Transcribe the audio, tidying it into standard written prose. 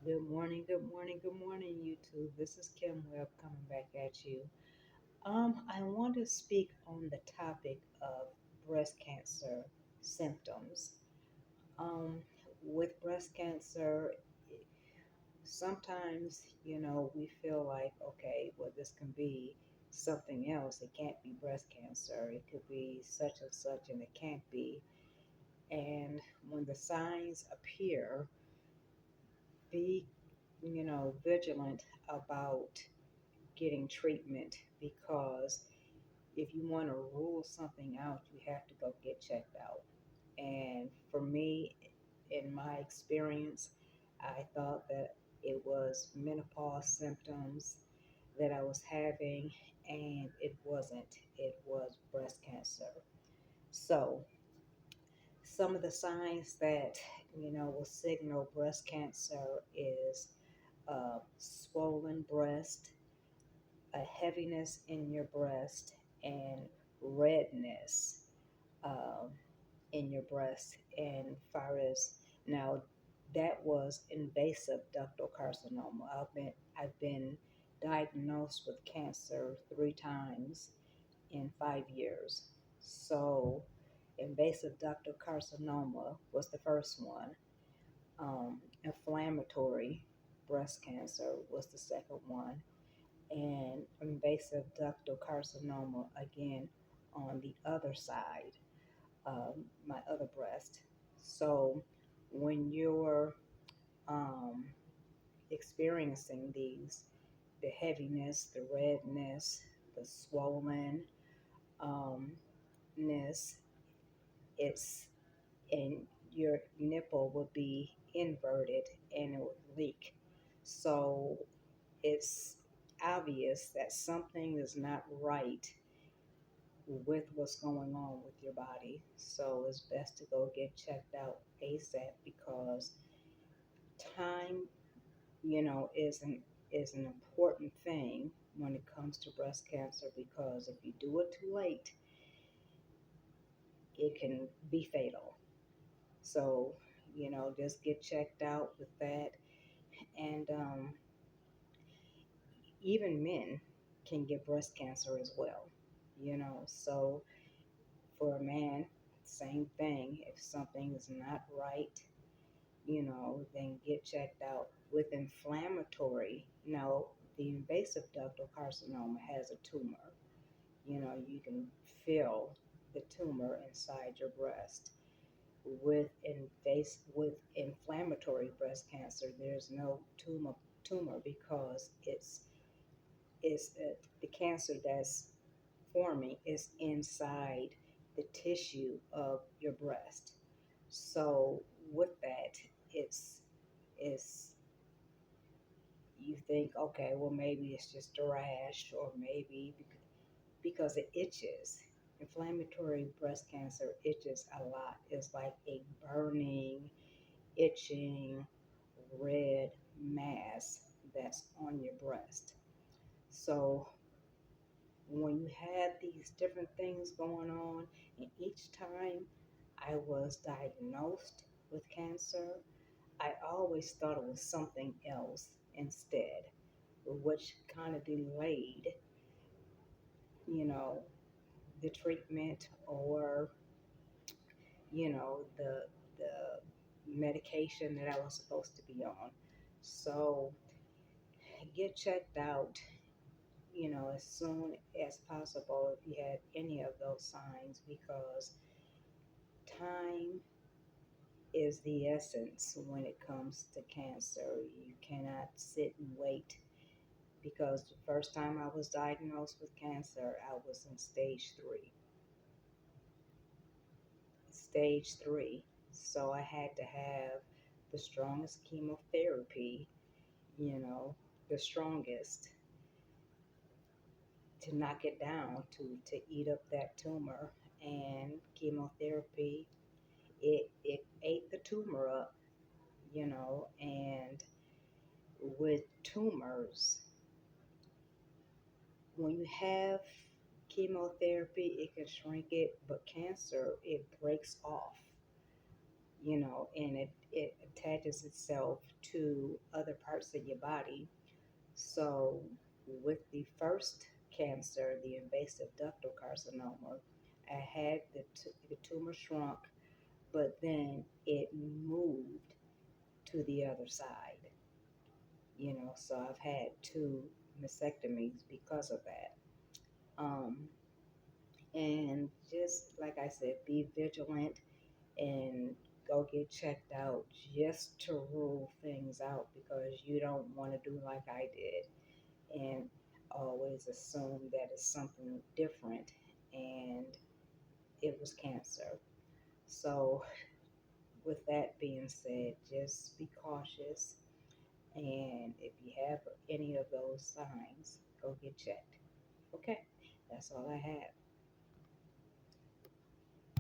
Good morning, good morning, YouTube. This is Kim Webb coming back at you. I want to speak on the topic of breast cancer symptoms. Um, with breast cancer, sometimes, we feel like, okay, well, this can be something else. It can't be breast cancer. It could be such and such, and it can't be. And when the signs appear, be, vigilant about getting treatment because if you want to rule something out, you have to go get checked out. And for me, in my experience, I thought that it was menopause symptoms that I was having, and it wasn't. It was breast cancer. So, some of the signs that will signal breast cancer is swollen breast, a heaviness in your breast, and redness um, in your breast. And far as now, that was invasive ductal carcinoma. I've been diagnosed with cancer 3 times in 5 years. So, invasive ductal carcinoma was the first one. Inflammatory breast cancer was the second one, and invasive ductal carcinoma again on the other side, my other breast. So when you're um, experiencing these, the heaviness, the redness, the swollenness, it's and your nipple would be inverted and it would leak. So it's obvious that something is not right with what's going on with your body. So it's best to go get checked out ASAP because time, is an important thing when it comes to breast cancer because if you do it too late, it can be fatal. So, just get checked out with that. And even men can get breast cancer as well, So for a man, same thing. If something is not right, then get checked out. With inflammatory, now the invasive ductal carcinoma has a tumor. You can feel the tumor inside your breast. With inflammatory breast cancer, there's no tumor because the cancer that's forming is inside the tissue of your breast. So with that, it's you think, okay, well maybe it's just a rash, or maybe because it itches. Inflammatory breast cancer itches a lot. It's like a burning, itching, red mass that's on your breast. So when you had these different things going on, and each time I was diagnosed with cancer, I always thought it was something else instead, which kind of delayed, you know, the treatment or, the medication that I was supposed to be on. So get checked out, as soon as possible if you had any of those signs because time is the essence when it comes to cancer. You cannot sit and wait because the first time I was diagnosed with cancer, I was in stage three. Stage three. So I had to have the strongest chemotherapy, you know, the strongest to knock it down, to eat up that tumor. And chemotherapy, it ate the tumor up, and with tumors, when you have chemotherapy, it can shrink it, but cancer, it breaks off, and it attaches itself to other other parts of your body. So, with the first cancer, the invasive ductal carcinoma, I had the tumor shrunk, but then it moved to the other side. So I've had two mastectomies because of that. Um, and just like I said, be vigilant and go get checked out just to rule things out because you don't want to do like I did and always assume that it's something different and it was cancer. So, with that being said, just be cautious. And if you have any of those signs, go get checked. Okay, that's all I have.